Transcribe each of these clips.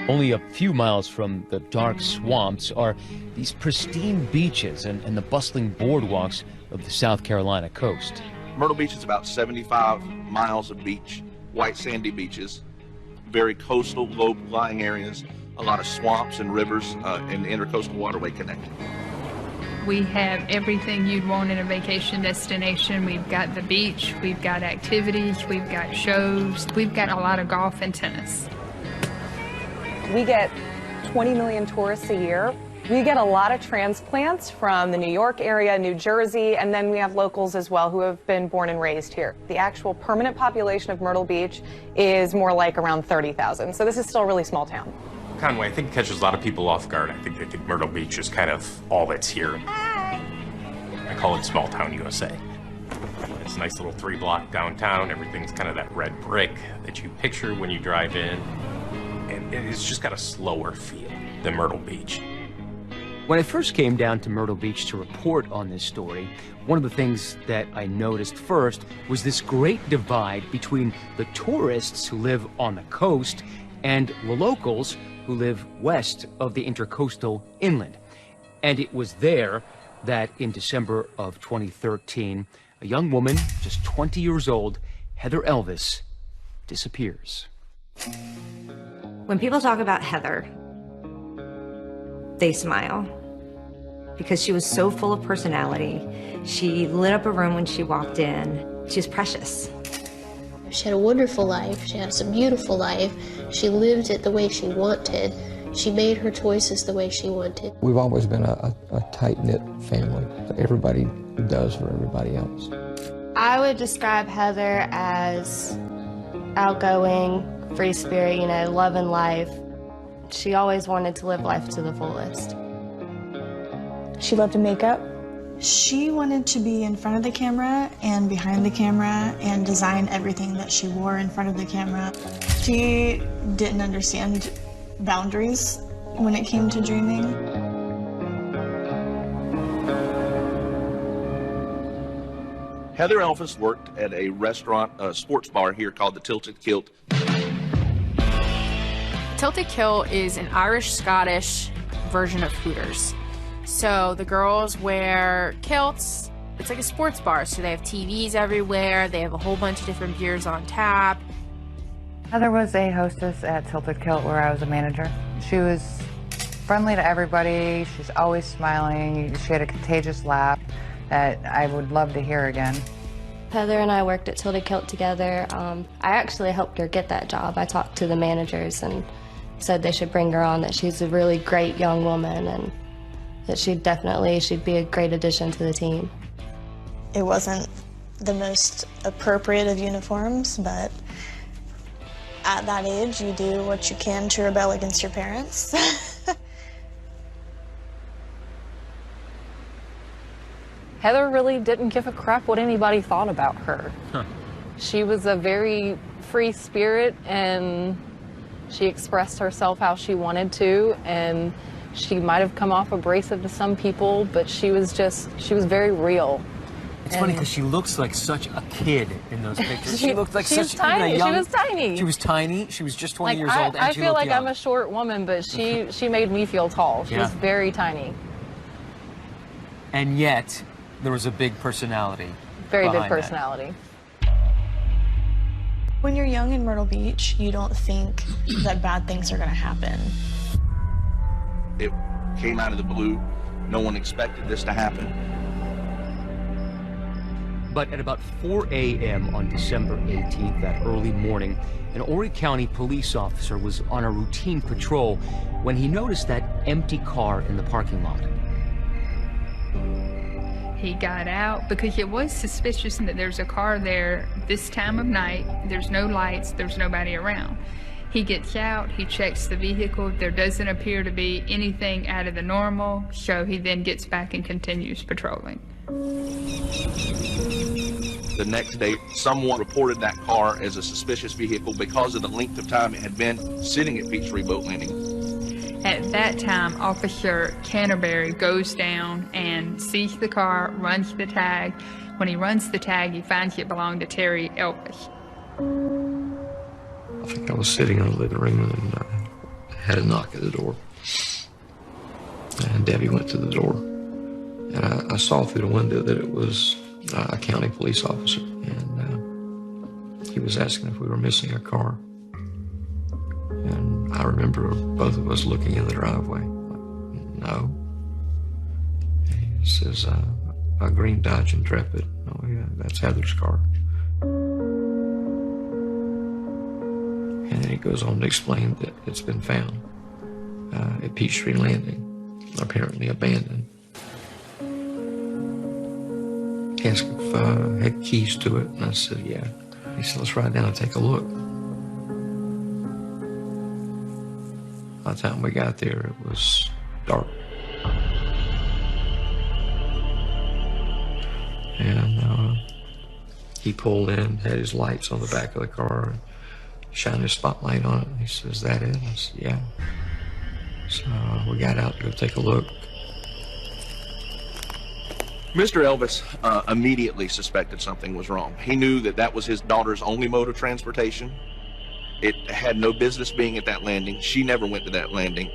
Only a few miles from the dark swamps are these pristine beaches and the bustling boardwalks of the South Carolina coast. Myrtle Beach is about 75 miles of beach, white sandy beaches, very coastal, low-lying areas, a lot of swamps and rivers and the intercoastal waterway connected. We have everything you'd want in a vacation destination. We've got the beach, we've got activities, we've got shows, we've got a lot of golf and tennis. We get 20 million tourists a year. We get a lot of transplants from the New York area, New Jersey, and then we have locals as well who have been born and raised here. The actual permanent population of Myrtle Beach is more like around 30,000, so this is still a really small town. Conway, I think it catches a lot of people off guard. I think they think Myrtle Beach is kind of all that's here. I call it small town USA. It's a nice little 3-block downtown. Everything's kind of that red brick that you picture when you drive in. And it's just got a slower feel than Myrtle Beach. When I first came down to Myrtle Beach to report on this story, one of the things that I noticed first was this great divide between the tourists who live on the coast and the locals who live west of the intercoastal inland. And it was there that in December of 2013, a young woman, just 20 years old, Heather Elvis, disappears. When people talk about Heather, they smile because she was so full of personality. She lit up a room when she walked in. She was precious. She had a wonderful life. She had a beautiful life. She lived it the way she wanted. She made her choices the way she wanted. We've always been a tight-knit family. Everybody does for everybody else. I would describe Heather as outgoing, free spirit, you know, loving life. She always wanted to live life to the fullest. She loved to make up. She wanted to be in front of the camera and behind the camera and design everything that she wore in front of the camera. She didn't understand boundaries when it came to dreaming. Heather Elvis worked at a restaurant, a sports bar here called the Tilted Kilt. Tilted Kilt is an Irish-Scottish version of Hooters. So the girls wear kilts. It's like a sports bar, so they have TVs everywhere. They have a whole bunch of different beers on tap. Heather was a hostess at Tilted Kilt where I was a manager. She was friendly to everybody. She's always smiling. She had a contagious laugh that I would love to hear again. Heather and I worked at Tilted Kilt together. I actually helped her get that job. I talked to the managers and said they should bring her on, that she's a really great young woman and that she'd be a great addition to the team. It wasn't the most appropriate of uniforms, but at that age, you do what you can to rebel against your parents. Heather really didn't give a crap what anybody thought about her. Huh. She was a very free spirit, and she expressed herself how she wanted to, and she might have come off abrasive to some people, but she was very real. It's funny because she looks like such a kid in those pictures. She looked like she was tiny. She was tiny. She was tiny. She was just 20 years old, and I she feel looked like young. I'm a short woman, but she made me feel tall. She was very tiny. And yet, there was a big personality. Very big personality. When you're young in Myrtle Beach, you don't think that bad things are going to happen. It came out of the blue. No one expected this to happen. But at about 4 a.m. on December 18th, that early morning, an Horry County police officer was on a routine patrol when he noticed that empty car in the parking lot. He got out because it was suspicious that there's a car there this time of night. There's no lights, there's nobody around. He gets out, he checks the vehicle. There doesn't appear to be anything out of the normal, so he then gets back and continues patrolling. The next day, someone reported that car as a suspicious vehicle because of the length of time it had been sitting at Peachtree Boat Landing. At that time, Officer Canterbury goes down and sees the car, runs the tag. When he runs the tag, he finds it belonged to Terry Elvis. I think I was sitting in the living room and had a knock at the door. And Debbie went to the door. And I saw through the window that it was a county police officer. And he was asking if we were missing a car. And I remember both of us looking in the driveway. No. He says, a green Dodge Intrepid. Oh yeah, that's Heather's car. And then he goes on to explain that it's been found at Peteski Landing, apparently abandoned. He asked if I had keys to it, and I said, yeah. He said, let's ride down and take a look. By the time we got there, it was dark. And he pulled in, had his lights on the back of the car, and shined his spotlight on it. And he says, that it? I said, yeah. So we got out to go take a look. Mr. Elvis immediately suspected something was wrong. He knew that that was his daughter's only mode of transportation. It had no business being at that landing. She never went to that landing.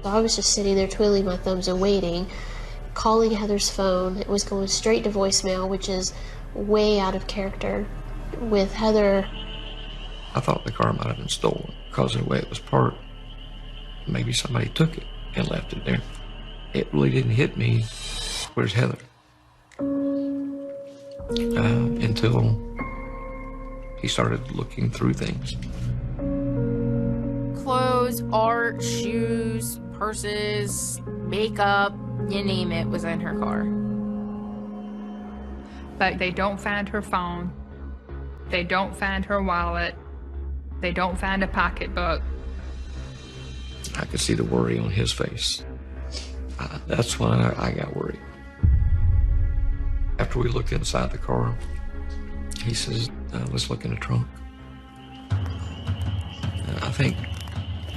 I was just sitting there twiddling my thumbs and waiting, calling Heather's phone. It was going straight to voicemail, which is way out of character with Heather. I thought the car might have been stolen because of the way it was parked. Maybe somebody took it and left it there. It really didn't hit me, where's Heather? Until he started looking through things. Clothes, art, shoes, purses, makeup, you name it, was in her car. But they don't find her phone. They don't find her wallet. They don't find a pocketbook. I could see the worry on his face. That's when I got worried. After we looked inside the car, he says, let's look in the trunk. And I think,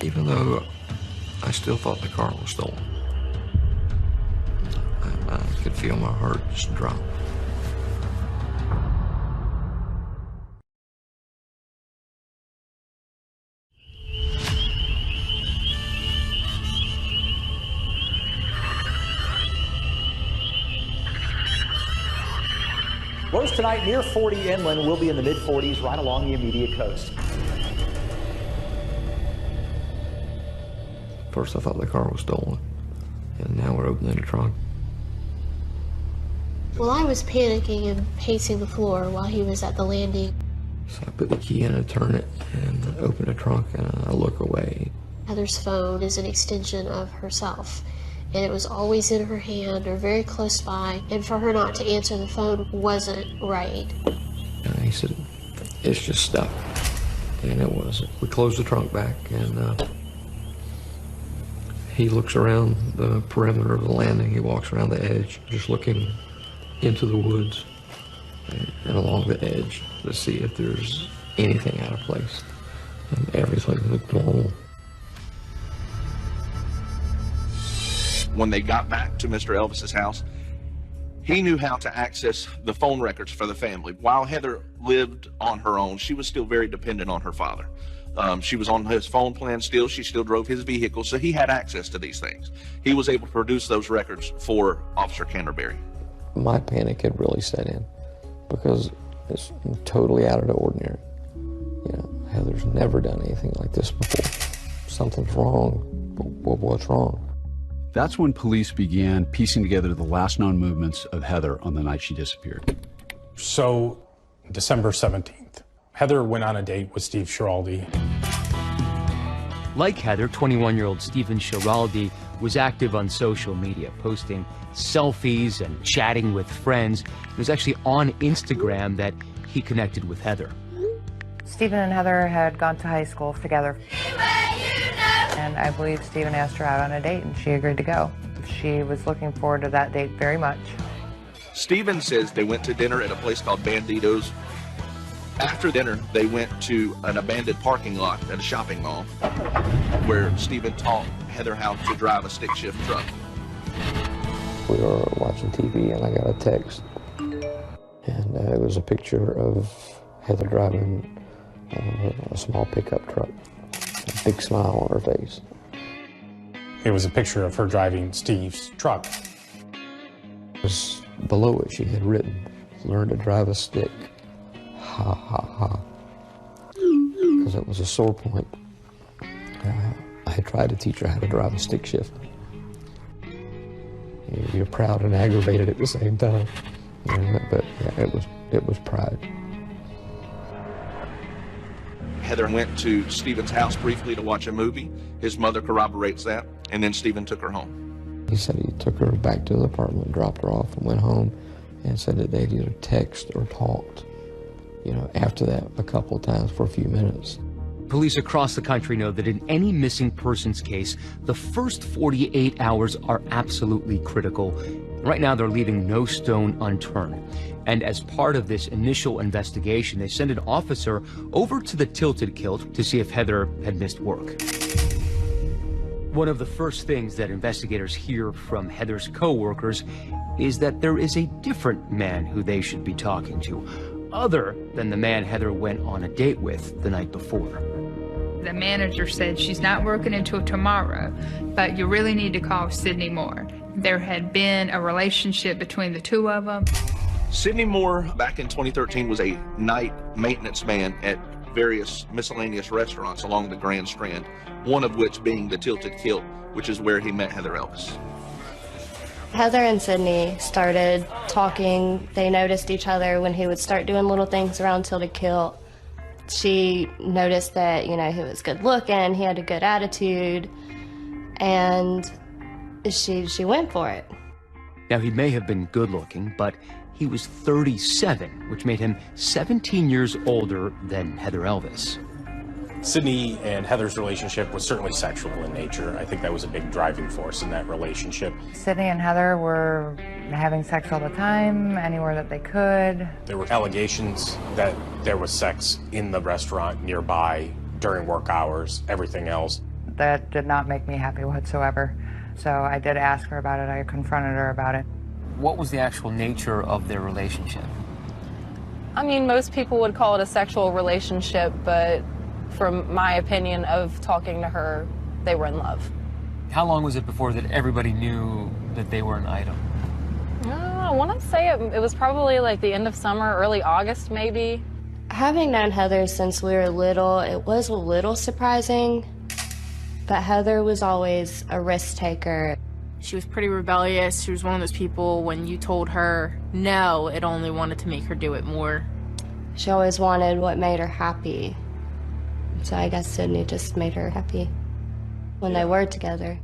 even though I still thought the car was stolen, I could feel my heart just drop. Lows tonight near 40 inland, will be in the mid-40s right along the immediate coast. First I thought the car was stolen, and now we're opening the trunk. Well, I was panicking and pacing the floor while he was at the landing. So I put the key in and turn it and open the trunk, and I look away. Heather's phone is an extension of herself, and it was always in her hand or very close by, and for her not to answer the phone wasn't right. And he said, it's just stuck, and it wasn't. We closed the trunk back, and he looks around the perimeter of the landing. He walks around the edge, just looking into the woods and along the edge to see if there's anything out of place. And everything looked normal. When they got back to Mr. Elvis's house, he knew how to access the phone records for the family. While Heather lived on her own, she was still very dependent on her father. She was on his phone plan still. She still drove his vehicle, so he had access to these things. He was able to produce those records for Officer Canterbury. My panic had really set in because it's totally out of the ordinary. You know, Heather's never done anything like this before. Something's wrong, but what's wrong? That's when police began piecing together the last known movements of Heather on the night she disappeared. So, December 17th, Heather went on a date with Steve Schiraldi. Like Heather, 21-year-old Stephen Schiraldi was active on social media, posting selfies and chatting with friends. It was actually on Instagram that he connected with Heather. Stephen and Heather had gone to high school together. And I believe Stephen asked her out on a date, and she agreed to go. She was looking forward to that date very much. Stephen says they went to dinner at a place called Bandito's. After dinner, they went to an abandoned parking lot at a shopping mall where Stephen taught Heather how to drive a stick shift truck. We were watching TV, and I got a text, and it was a picture of Heather driving a small pickup truck. big smile on her face. It was a picture of her driving Steve's truck. It was below it, she had written, "Learn to drive a stick. Ha ha ha." Because it was a sore point. I had tried to teach her how to drive a stick shift. You're proud and aggravated at the same time. But yeah, it was pride. Heather went to Stephen's house briefly to watch a movie. His mother corroborates that, and then Stephen took her home. He said he took her back to the apartment, dropped her off, and went home, and said that they'd either text or talked, after that a couple of times for a few minutes. Police across the country know that in any missing persons case, the first 48 hours are absolutely critical. Right now, they're leaving no stone unturned. And as part of this initial investigation, they sent an officer over to the Tilted Kilt to see if Heather had missed work. One of the first things that investigators hear from Heather's co-workers is that there is a different man who they should be talking to, other than the man Heather went on a date with the night before. The manager said she's not working until tomorrow, but you really need to call Sydney Moore. There had been a relationship between the two of them. Sydney Moore, back in 2013, was a night maintenance man at various miscellaneous restaurants along the Grand Strand, one of which being the Tilted Kilt, which is where he met Heather Elvis. Heather and Sydney started talking. They noticed each other when he would start doing little things around Tilted Kilt. She noticed that, he was good looking, he had a good attitude, and she went for it. Now, he may have been good looking, but he was 37, which made him 17 years older than Heather Elvis. Sydney and Heather's relationship was certainly sexual in nature. I think that was a big driving force in that relationship. Sydney and Heather were having sex all the time, anywhere that they could. There were allegations that there was sex in the restaurant nearby during work hours, everything else. That did not make me happy whatsoever. So I did ask her about it. I confronted her about it. What was the actual nature of their relationship? I mean, most people would call it a sexual relationship, but from my opinion of talking to her, they were in love. How long was it before that everybody knew that they were an item? I want to say it was probably like the end of summer, early August maybe. Having known Heather since we were little, it was a little surprising, but Heather was always a risk taker. She was pretty rebellious. She was one of those people, when you told her no, it only wanted to make her do it more. She always wanted what made her happy. So I guess Sydney just made her happy when they were together.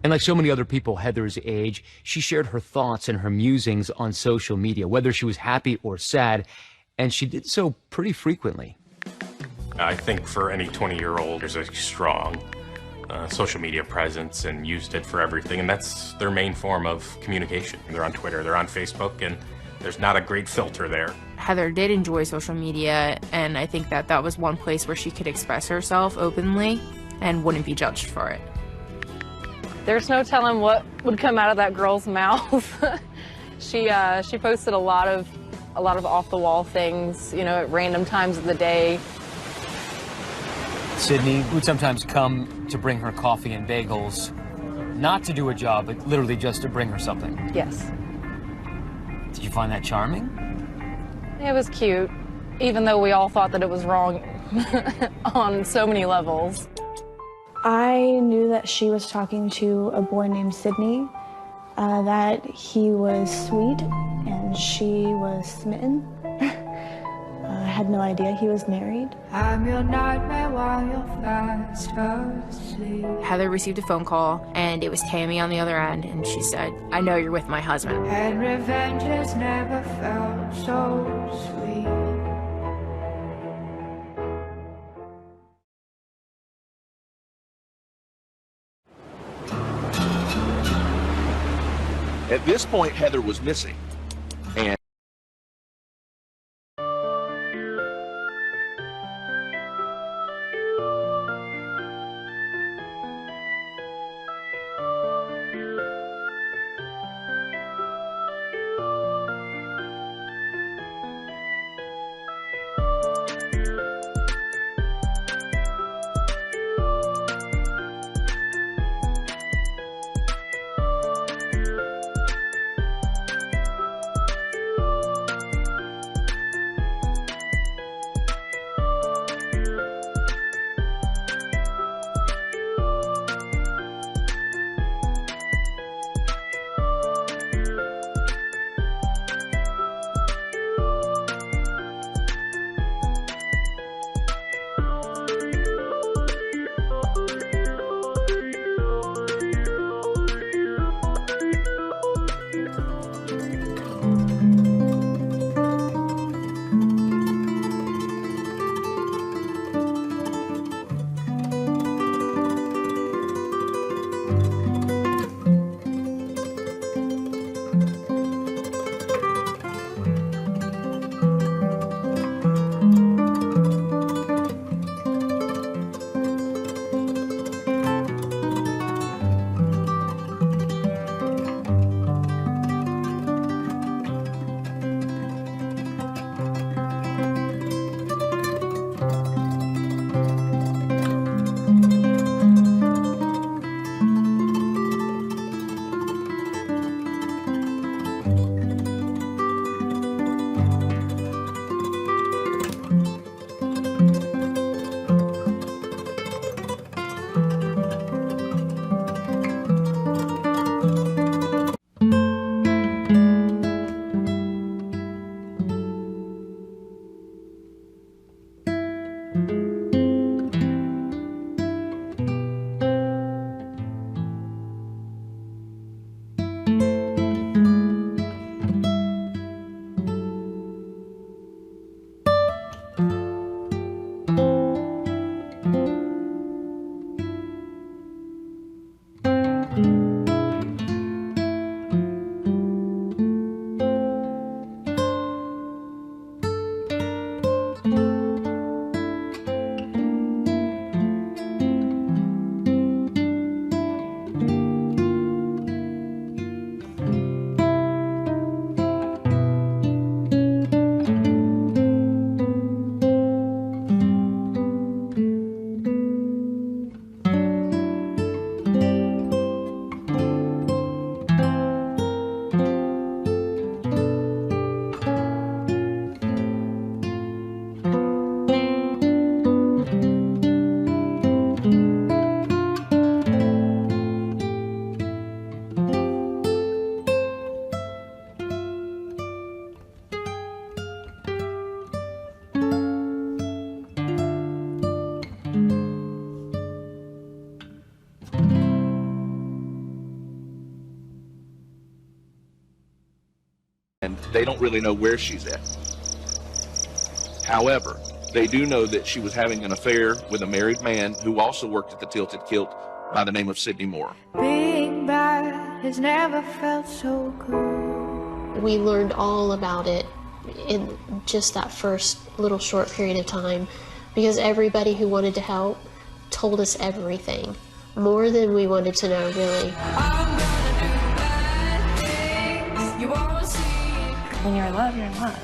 And like so many other people Heather's age, she shared her thoughts and her musings on social media, whether she was happy or sad, and she did so pretty frequently. I think for any 20-year-old, there's a strong social media presence and used it for everything, and that's their main form of communication. They're on Twitter, they're on Facebook, and there's not a great filter there. Heather did enjoy social media, and I think that was one place where she could express herself openly and wouldn't be judged for it. There's no telling what would come out of that girl's mouth. She posted a lot of off-the-wall things, at random times of the day. Sydney would sometimes come to bring her coffee and bagels, not to do a job, but literally just to bring her something. Yes. Did you find that charming? It was cute, even though we all thought that it was wrong on so many levels. I knew that she was talking to a boy named Sydney, that he was sweet and she was smitten. I had no idea he was married. I'm your nightmare while you're fast asleep. Heather received a phone call, and it was Tammy on the other end, and she said, "I know you're with my husband." And revenge has never felt so sweet. At this point, Heather was missing, and And they don't really know where she's at. However, they do know that she was having an affair with a married man who also worked at the Tilted Kilt by the name of Sidney Moore. Being bad has never felt so good. We learned all about it in just that first little short period of time because everybody who wanted to help told us everything, more than we wanted to know, really. When you're in love, you're in love.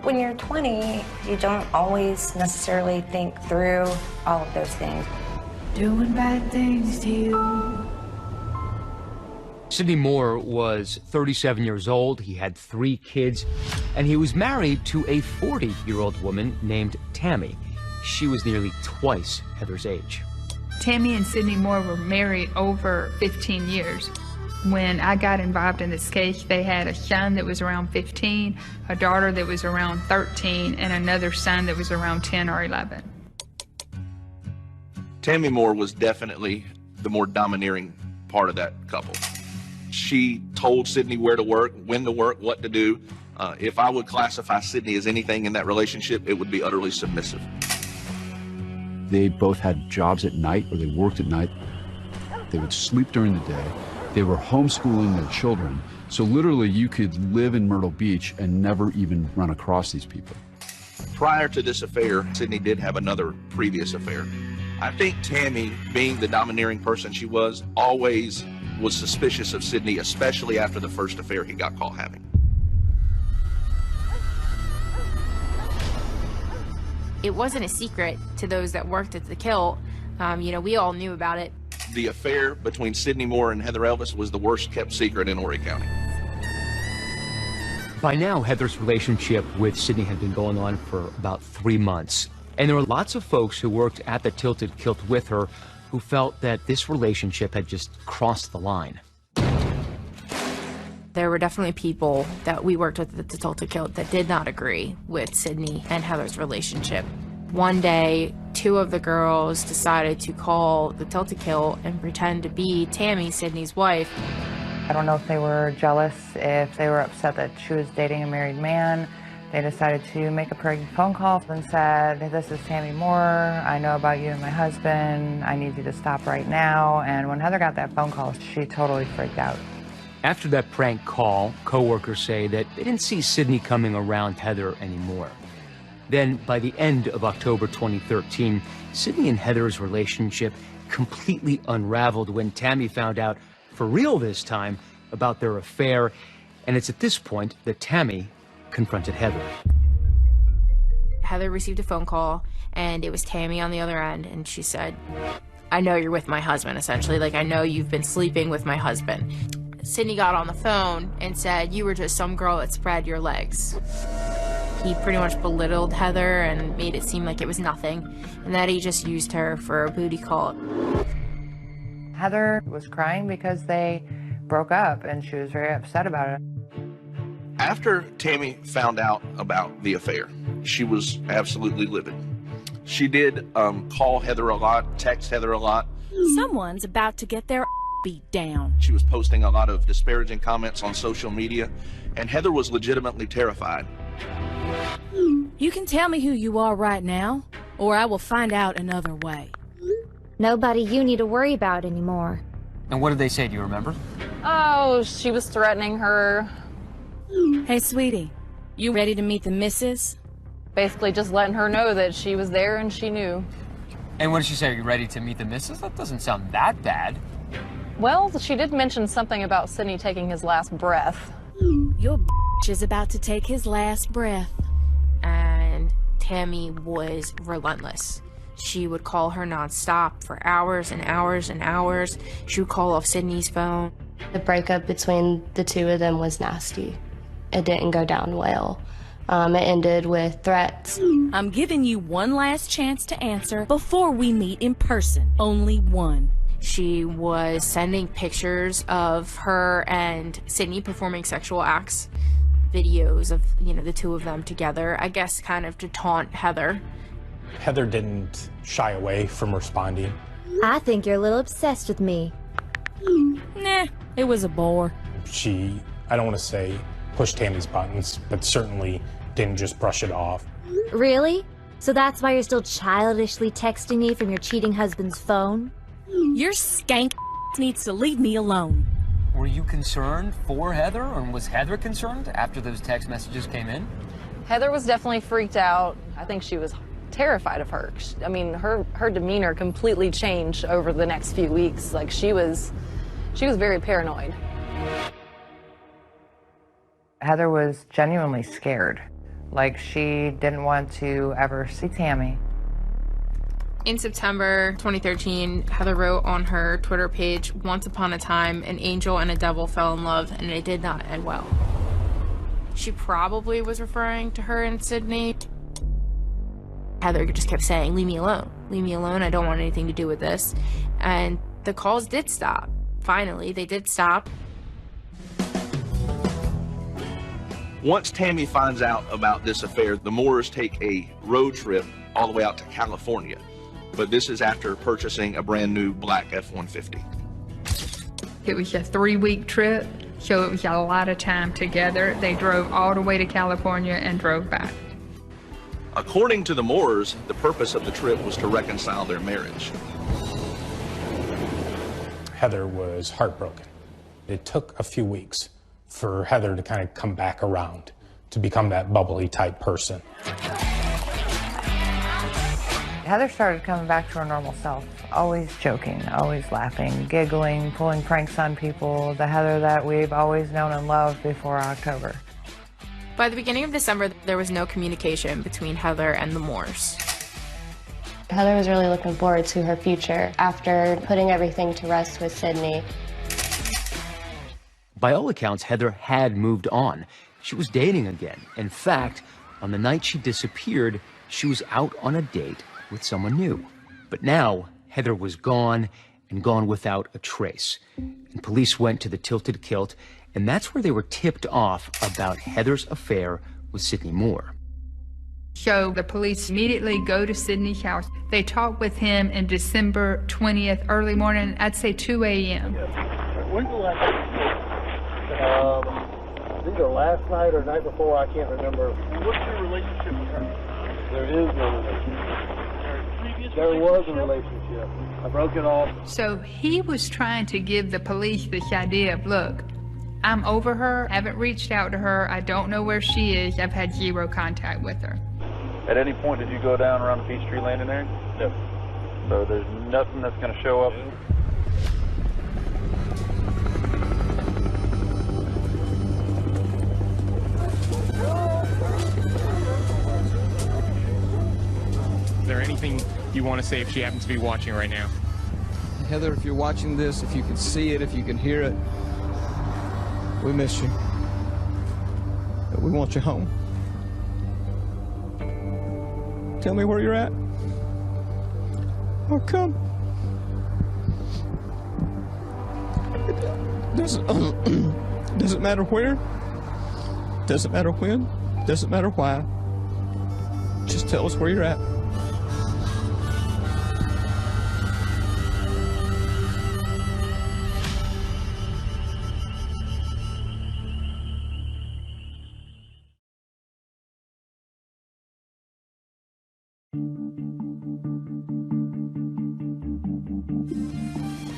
When you're 20, you don't always necessarily think through all of those things. Doing bad things to you. Sidney Moore was 37 years old, he had 3 kids, and he was married to a 40-year-old woman named Tammy. She was nearly twice Heather's age. Tammy and Sidney Moore were married over 15 years. When I got involved in this case, they had a son that was around 15, a daughter that was around 13, and another son that was around 10 or 11. Tammy Moore was definitely the more domineering part of that couple. She told Sidney where to work, when to work, what to do. If I would classify Sidney as anything in that relationship, it would be utterly submissive. They both had jobs at night, or they worked at night. They would sleep during the day. They were homeschooling their children. So literally you could live in Myrtle Beach and never even run across these people. Prior to this affair, Sidney did have another previous affair. I think Tammy, being the domineering person she was, always was suspicious of Sidney, especially after the first affair he got caught having. It wasn't a secret to those that worked at the Kilt. We all knew about it. The affair between Sidney Moore and Heather Elvis was the worst kept secret in Horry County. By now, Heather's relationship with Sidney had been going on for about 3 months. And there were lots of folks who worked at the Tilted Kilt with her who felt that this relationship had just crossed the line. There were definitely people that we worked with at the Tilted Kilt that did not agree with Sidney and Heather's relationship. One day, 2 of the girls decided to call the Tilted Kilt and pretend to be Tammy, Sidney's wife. I don't know if they were jealous, if they were upset that she was dating a married man. They decided to make a prank phone call and said, "This is Tammy Moore. I know about you and my husband. I need you to stop right now." And when Heather got that phone call, she totally freaked out. After that prank call, co-workers say that they didn't see Sidney coming around Heather anymore. Then, by the end of October 2013, Sidney and Heather's relationship completely unraveled when Tammy found out, for real this time, about their affair. And it's at this point that Tammy confronted Heather. Heather received a phone call, and it was Tammy on the other end, and she said, "I know you're with my husband," essentially. Like, "I know you've been sleeping with my husband." Sidney got on the phone and said, "You were just some girl that spread your legs." He pretty much belittled Heather and made it seem like it was nothing, and that he just used her for a booty call. Heather was crying because they broke up, and she was very upset about it. After Tammy found out about the affair, she was absolutely livid. She did call Heather a lot, text Heather a lot. Someone's about to get their beat down. She was posting a lot of disparaging comments on social media, and Heather was legitimately terrified. You can tell me who you are right now, or I will find out another way. Nobody you need to worry about anymore. And what did they say? Do you remember? Oh, she was threatening her. Hey, sweetie, you ready to meet the missus? Basically just letting her know that she was there and she knew. And what did she say? Are you ready to meet the missus? That doesn't sound that bad. Well, she did mention something about Sydney taking his last breath. Your bitch is about to take his last breath. And Tammy was relentless. She would call her nonstop for hours and hours and hours. She would call off Sydney's phone. The breakup between the two of them was nasty. It didn't go down well. It ended with threats. I'm giving you one last chance to answer before we meet in person. Only one. She was sending pictures of her and Sydney performing sexual acts, videos of, the two of them together, I guess kind of to taunt Heather. Heather didn't shy away from responding. I think you're a little obsessed with me. Nah, it was a bore. She, I don't want to say pushed Tammy's buttons, but certainly didn't just brush it off. Really? So that's why you're still childishly texting me from your cheating husband's phone? Your skank needs to leave me alone. Were you concerned for Heather, and was Heather concerned after those text messages came in? Heather was definitely freaked out. I think she was terrified of her. I mean, her demeanor completely changed over the next few weeks. Like, she was very paranoid. Heather was genuinely scared. Like, she didn't want to ever see Tammy. In September 2013, Heather wrote on her Twitter page, "Once upon a time, an angel and a devil fell in love, and it did not end well." She probably was referring to her and Sydney. Heather just kept saying, "Leave me alone. Leave me alone. I don't want anything to do with this." And the calls did stop. Finally, they did stop. Once Tammy finds out about this affair, the Moores take a road trip all the way out to California. But this is after purchasing a brand new black F-150. It was a 3-week trip, so it was a lot of time together. They drove all the way to California and drove back. According to the Moores, the purpose of the trip was to reconcile their marriage. Heather was heartbroken. It took a few weeks for Heather to kind of come back around, to become that bubbly type person. Heather started coming back to her normal self, always joking, always laughing, giggling, pulling pranks on people, the Heather that we've always known and loved before October. By the beginning of December, there was no communication between Heather and the Moores. Heather was really looking forward to her future after putting everything to rest with Sydney. By all accounts, Heather had moved on. She was dating again. In fact, on the night she disappeared, she was out on a date with someone new. But now, Heather was gone, and gone without a trace. And police went to the Tilted Kilt, and that's where they were tipped off about Heather's affair with Sydney Moore. So the police immediately go to Sydney's house. They talk with him in December 20th, early morning, I'd say 2 a.m. When's the last either last night or night before, I can't remember. What's your relationship with her? There is no relationship. There was a relationship. I broke it off. So he was trying to give the police this idea of, look, I'm over her, haven't reached out to her, I don't know where she is, I've had zero contact with her. At any point did you go down around the Peachtree Landing area? No. So there's nothing that's going to show up? Is there anything you want to say if she happens to be watching right now? Heather, if you're watching this, if you can see it, if you can hear it, we miss you. But we want you home. Tell me where you're at. I'll come. Doesn't matter where. Doesn't matter when. Doesn't matter why. Just tell us where you're at.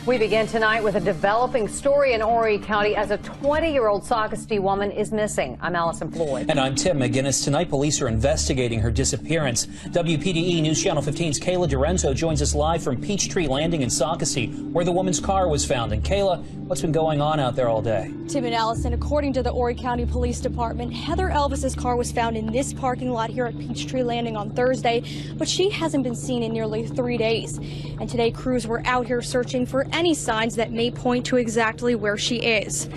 We begin tonight with a developing story in Horry County as a 20-year-old Sockasty woman is missing. I'm Allison Floyd. And I'm Tim McGinnis. Tonight, police are investigating her disappearance. WPDE News Channel 15's Kayla Dorenzo joins us live from Peachtree Landing in Sockasty, where the woman's car was found. And Kayla, what's been going on out there all day? Tim and Allison, according to the Horry County Police Department, Heather Elvis's car was found in this parking lot here at Peachtree Landing on Thursday, but she hasn't been seen in nearly 3 days. And today, crews were out here searching for any signs that may point to exactly where she is.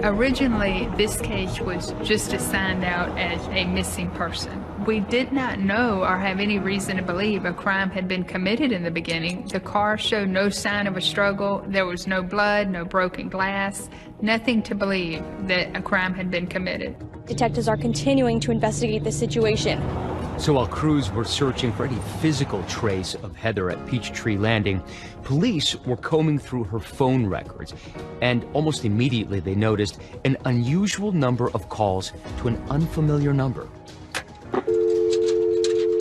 Originally, this case was just assigned out as a missing person. We did not know or have any reason to believe a crime had been committed in the beginning. The car showed no sign of a struggle. There was no blood, no broken glass, nothing to believe that a crime had been committed. Detectives are continuing to investigate the situation. So while crews were searching for any physical trace of Heather at Peachtree Landing, police were combing through her phone records, and almost immediately they noticed an unusual number of calls to an unfamiliar number.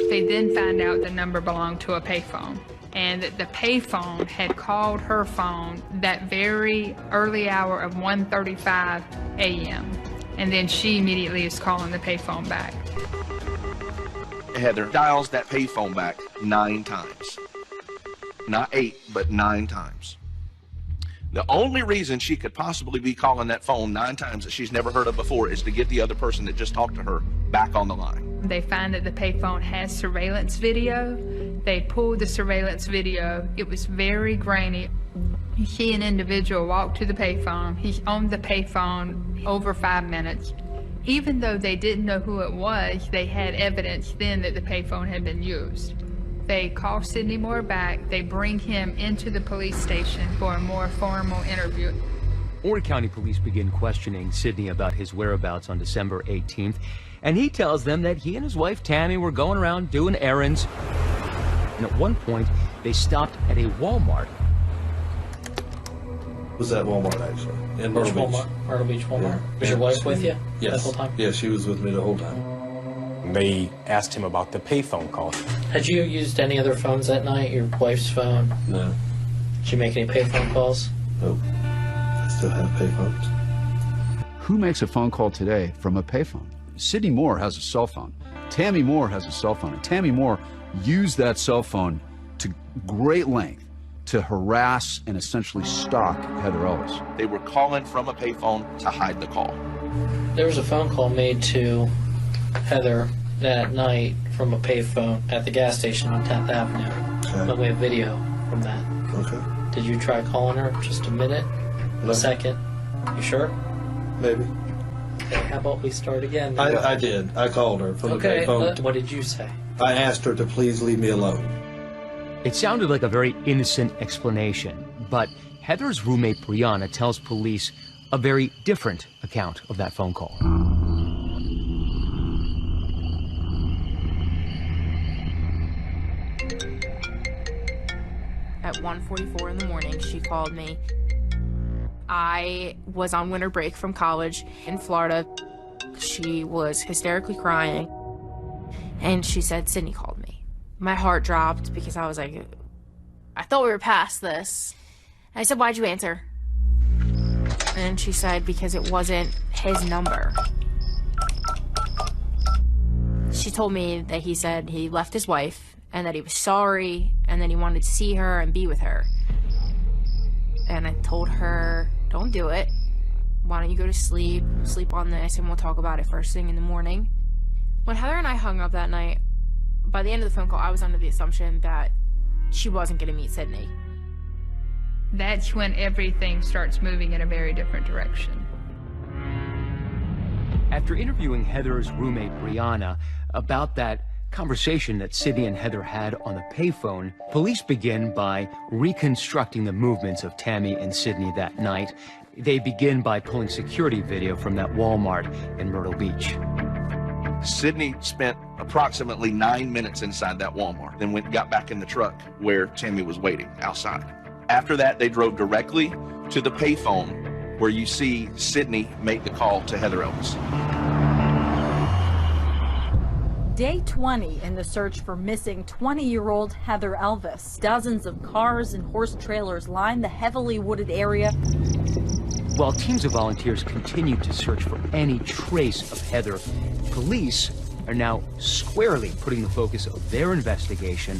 They then found out the number belonged to a payphone, and that the payphone had called her phone that very early hour of 1:35 a.m. And then she immediately is calling the payphone back. Heather dials that payphone back 9 times. Not 8, but 9 times. The only reason she could possibly be calling that phone 9 times that she's never heard of before is to get the other person that just talked to her back on the line. They find that the payphone has surveillance video. They pulled the surveillance video. It was very grainy. She, an individual, walked to the payphone. He owned the payphone over 5 minutes. Even though they didn't know who it was, they had evidence then that the payphone had been used. They call Sidney Moore back. They bring him into the police station for a more formal interview. Horry County police begin questioning Sidney about his whereabouts on December 18th, and he tells them that he and his wife Tammy were going around doing errands. And at one point, they stopped at a Walmart. Was that Walmart actually? In Which Myrtle Beach. Walmart? Myrtle Beach Walmart. Yeah. Was your wife with you Yes. the whole time? Yeah, she was with me the whole time. They asked him about the payphone call. Had you used any other phones that night? Your wife's phone? No. Did you make any payphone calls? Nope. I still have payphones. Who makes a phone call today from a payphone? Sidney Moore has a cell phone. Tammy Moore has a cell phone. And Tammy Moore used that cell phone to great length to harass and essentially stalk Heather Elvis. They were calling from a payphone to hide the call. There was a phone call made to Heather that night from a payphone at the gas station on 10th Avenue. Okay. But we have video from that. Okay. Did you try calling her just a minute? No. A second? You sure? Maybe. Okay, how about we start again? I did. I called her from the payphone. What did you say? I asked her to please leave me alone. It sounded like a very innocent explanation, but Heather's roommate Brianna tells police a very different account of that phone call. At 1:44 in the morning, she called me. I was on winter break from college in Florida. She was hysterically crying, and she said, Sidney called me. My heart dropped because I was like, I thought we were past this. And I said, why'd you answer? And she said, because it wasn't his number. She told me that he said he left his wife and that he was sorry and that he wanted to see her and be with her. And I told her, don't do it. Why don't you go to sleep on this, and we'll talk about it first thing in the morning. When Heather and I hung up that night, by the end of the phone call, I was under the assumption that she wasn't going to meet Sidney. That's when everything starts moving in a very different direction. After interviewing Heather's roommate Brianna about that conversation that Sidney and Heather had on the payphone, police begin by reconstructing the movements of Tammy and Sidney that night. They begin by pulling security video from that Walmart in Myrtle Beach. Sidney spent approximately 9 minutes inside that Walmart, then got back in the truck where Tammy was waiting outside. After that, they drove directly to the payphone where you see Sidney make the call to Heather Elvis. Day 20 in the search for missing 20-year-old Heather Elvis. Dozens of cars and horse trailers line the heavily wooded area. While teams of volunteers continue to search for any trace of Heather, police are now squarely putting the focus of their investigation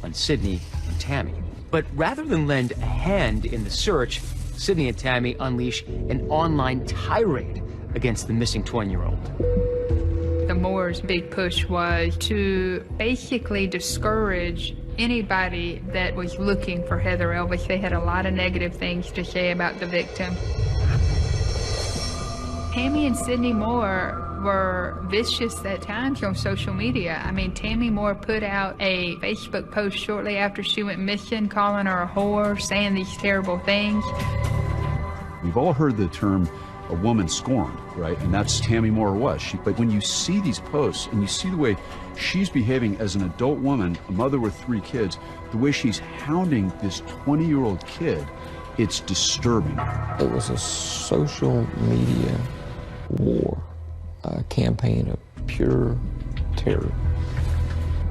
on Sydney and Tammy. But rather than lend a hand in the search, Sydney and Tammy unleash an online tirade against the missing 20-year-old. The Moore's big push was to basically discourage anybody that was looking for Heather Elvis. They had a lot of negative things to say about the victim. Tammy and Sydney Moore were vicious at times on social media. I mean, Tammy Moore put out a Facebook post shortly after she went missing, calling her a whore, saying these terrible things. We've all heard the term a woman scorned, right? And that's Tammy Moore was. But when you see these posts and you see the way she's behaving as an adult woman, a mother with 3 kids, the way she's hounding this 20-year-old kid, it's disturbing. It was a social media war, a campaign of pure terror.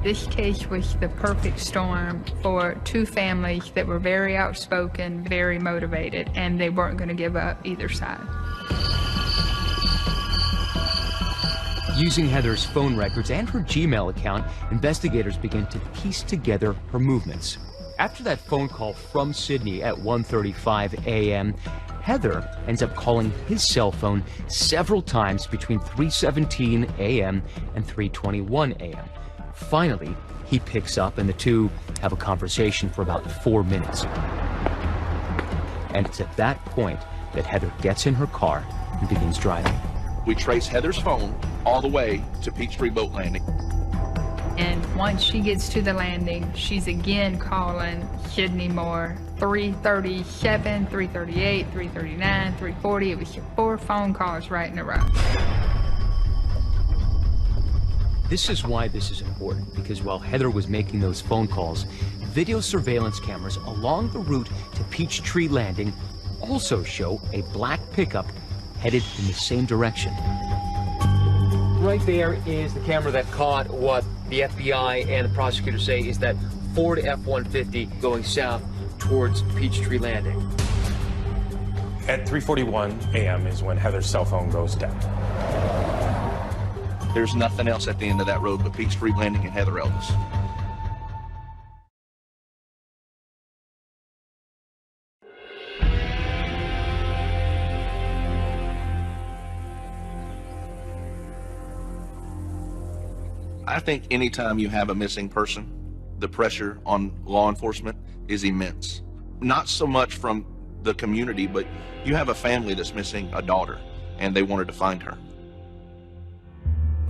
This case was the perfect storm for 2 families that were very outspoken, very motivated, and they weren't going to give up either side. Using Heather's phone records and her Gmail account, investigators began to piece together her movements. After that phone call from Sydney at 1:35 a.m., Heather ends up calling his cell phone several times between 3:17 a.m. and 3:21 a.m. Finally, he picks up and the two have a conversation for about 4 minutes. And it's at that point that Heather gets in her car and begins driving. We trace Heather's phone all the way to Peachtree Boat Landing. And once she gets to the landing, she's again calling Sydney Moore. 3:37, 3:38, 3:39, 3:40. It was 4 phone calls right in a row. This is why this is important, because while Heather was making those phone calls, video surveillance cameras along the route to Peachtree Landing also show a black pickup headed in the same direction. Right there is the camera that caught what the FBI and the prosecutors say is that Ford F-150 going south towards Peachtree Landing. At 3:41 a.m. is when Heather's cell phone goes dead. There's nothing else at the end of that road but Peachtree Landing and Heather Elvis. I think anytime you have a missing person, the pressure on law enforcement is immense. Not so much from the community, but you have a family that's missing a daughter, and they wanted to find her.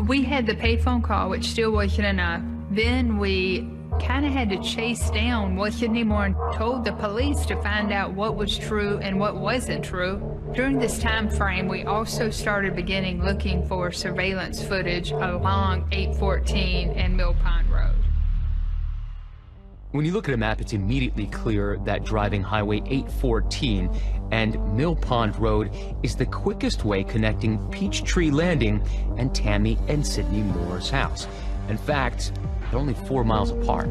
We had the payphone call, which still wasn't enough. Then we kind of had to chase down what Sydney Moore told the police to find out what was true and what wasn't true. During this time frame, we also started beginning looking for surveillance footage along 814 and Mill Pond Road. When you look at a map, it's immediately clear that driving Highway 814 and Mill Pond Road is the quickest way connecting Peachtree Landing and Tammy and Sydney Moore's house. In fact, they're only 4 miles apart.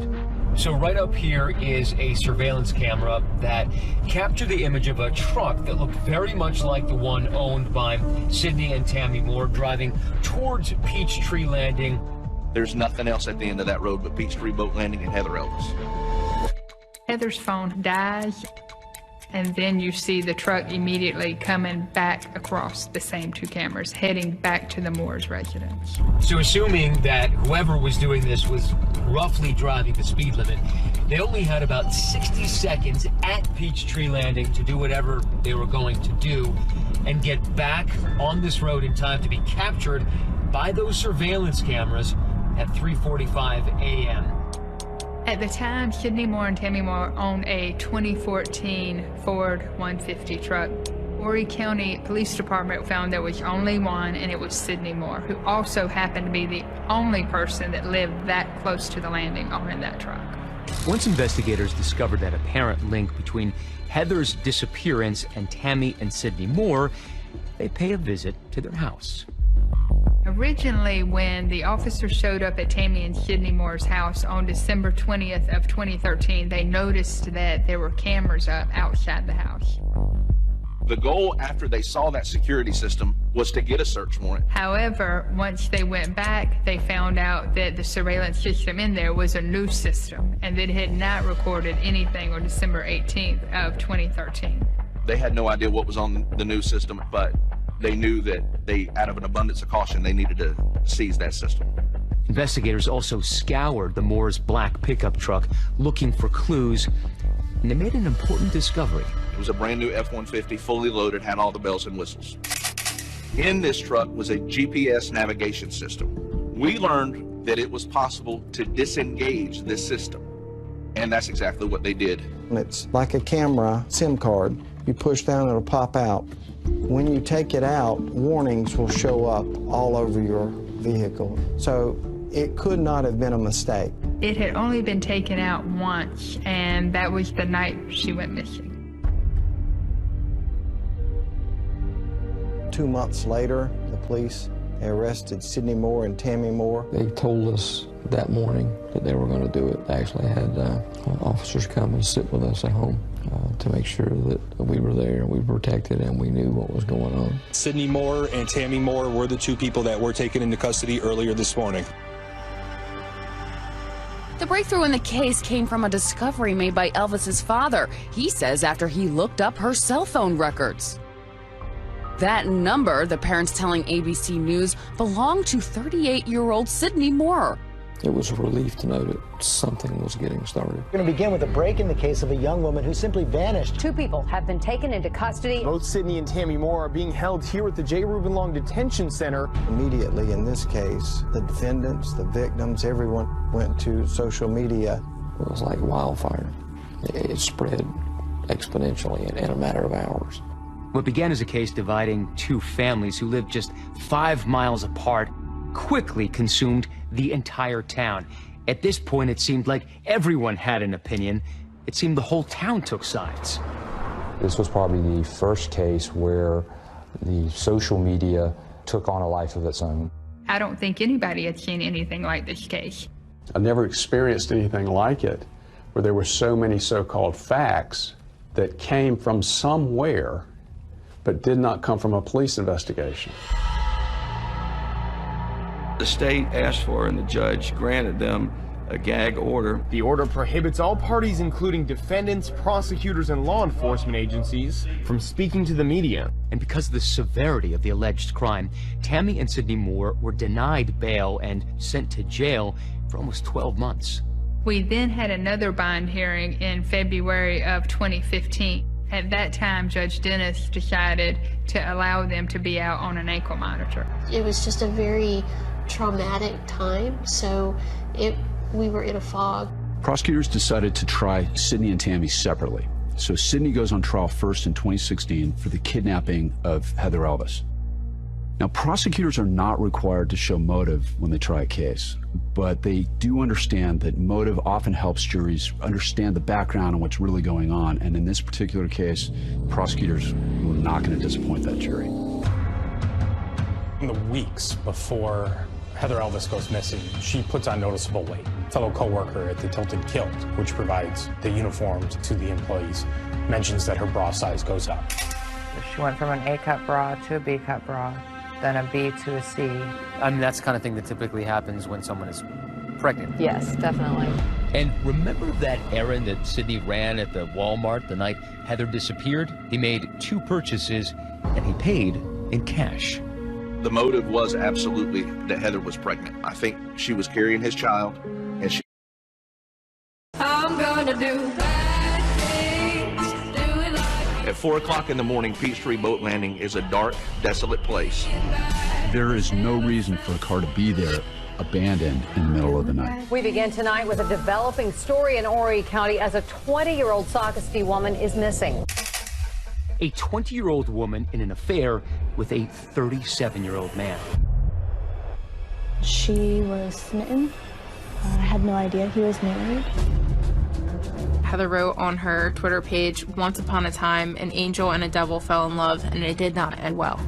So right up here is a surveillance camera that captured the image of a truck that looked very much like the one owned by Sydney and Tammy Moore driving towards Peachtree Landing. There's nothing else at the end of that road but Peachtree Boat Landing and Heather Elvis. Heather's phone dies, and then you see the truck immediately coming back across the same 2 cameras, heading back to the Moore's residence. So assuming that whoever was doing this was roughly driving the speed limit, they only had about 60 seconds at Peachtree Landing to do whatever they were going to do and get back on this road in time to be captured by those surveillance cameras at 3:45 a.m. At the time, Sydney Moore and Tammy Moore owned a 2014 Ford 150 truck. Horry County Police Department found there was only one, and it was Sydney Moore, who also happened to be the only person that lived that close to the landing owning that truck. Once investigators discovered that apparent link between Heather's disappearance and Tammy and Sydney Moore, they pay a visit to their house. Originally, when the officers showed up at Tammy and Sydney Moore's house on December 20th of 2013, they noticed that there were cameras up outside the house. The goal after they saw that security system was to get a search warrant. However, once they went back, they found out that the surveillance system in there was a new system and that it had not recorded anything on December 18th of 2013. They had no idea what was on the new system, but they knew that they, out of an abundance of caution, they needed to seize that system. Investigators also scoured the Moore's black pickup truck looking for clues, and they made an important discovery. It was a brand new F-150, fully loaded, had all the bells and whistles. In this truck was a GPS navigation system. We learned that it was possible to disengage this system, and that's exactly what they did. It's like a camera SIM card. You push down, it'll pop out. When you take it out, warnings will show up all over your vehicle. So it could not have been a mistake. It had only been taken out once, and that was the night she went missing. 2 months later, the police arrested Sydney Moore and Tammy Moore. They told us that morning that they were going to do it. They actually had officers come and sit with us at home to make sure that we were there and we were protected and we knew what was going on. Sydney Moore and Tammy Moore were the two people that were taken into custody earlier this morning. The breakthrough in the case came from a discovery made by Elvis's father. He says after he looked up her cell phone records. That number, the parents telling ABC News, belonged to 38-year-old Sydney Moore. It was a relief to know that something was getting started. We're going to begin with a break in the case of a young woman who simply vanished. 2 people have been taken into custody. Both Sydney and Tammy Moore are being held here at the J. Reuben Long Detention Center. Immediately in this case, the defendants, the victims, everyone went to social media. It was like wildfire. It spread exponentially in a matter of hours. What began as a case dividing two families who lived just 5 miles apart quickly consumed the entire town. At this point, it seemed like everyone had an opinion. It seemed the whole town took sides. This was probably the first case where the social media took on a life of its own. I don't think anybody had seen anything like this case. I've never experienced anything like it, where there were so many so-called facts that came from somewhere but did not come from a police investigation. The state asked for and the judge granted them a gag order. The order prohibits all parties, including defendants, prosecutors, and law enforcement agencies, from speaking to the media. And because of the severity of the alleged crime, Tammy and Sydney Moore were denied bail and sent to jail for almost 12 months. We then had another bond hearing in February of 2015. At that time, Judge Dennis decided to allow them to be out on an ankle monitor. It was just a very traumatic time, so we were in a fog. Prosecutors decided to try Sydney and Tammy separately. So Sydney goes on trial first in 2016 for the kidnapping of Heather Elvis. Now, prosecutors are not required to show motive when they try a case, but they do understand that motive often helps juries understand the background and what's really going on. And in this particular case, prosecutors were not going to disappoint that jury. In the weeks before Heather Elvis goes missing, she puts on noticeable weight. A fellow co-worker at the Tilted Kilt, which provides the uniforms to the employees, mentions that her bra size goes up. She went from an A-cup bra to a B-cup bra, then a B to a C. I mean, that's the kind of thing that typically happens when someone is pregnant. Yes, definitely. And remember that errand that Sydney ran at the Walmart the night Heather disappeared? He made 2 purchases, and he paid in cash. The motive was absolutely that Heather was pregnant. I think she was carrying his child, and she... I'm gonna do bad things, do it like... At 4 o'clock in the morning, Peteski Boat Landing is a dark, desolate place. There is no reason for a car to be there, abandoned in the middle of the night. We begin tonight with a developing story in Horry County as a 20-year-old Sockasty woman is missing. A 20-year-old woman in an affair with a 37-year-old man. She was smitten. I had no idea he was married. Heather wrote on her Twitter page, "Once upon a time, an angel and a devil fell in love, and it did not end well."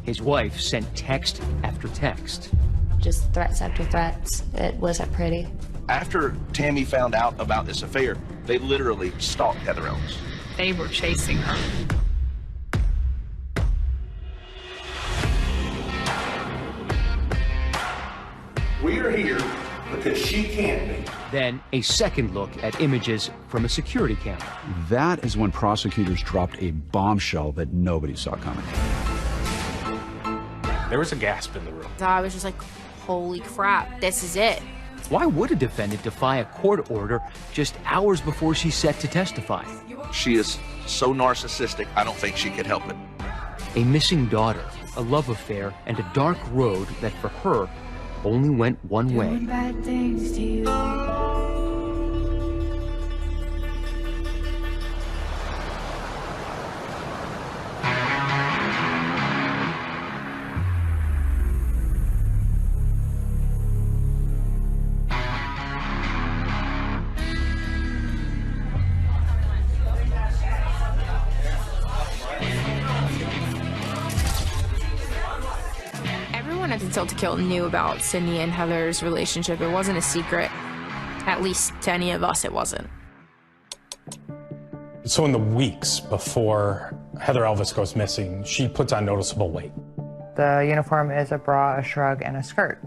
His wife sent text after text. Just threats after threats. It wasn't pretty. After Tammy found out about this affair, they literally stalked Heather Elvis. They were chasing her. We are here because she can't be. Then a second look at images from a security camera. That is when prosecutors dropped a bombshell that nobody saw coming. There was a gasp in the room. I was just like, holy crap, this is it. Why would a defendant defy a court order just hours before she's set to testify? She is so narcissistic, I don't think she could help it. A missing daughter, a love affair, and a dark road that for her only went one way. Bad things to you. Everyone at the Tilt to Kill knew about Sydney and Heather's relationship. It wasn't a secret. At least to any of us, it wasn't. So in the weeks before Heather Elvis goes missing, she puts on noticeable weight. The uniform is a bra, a shrug, and a skirt.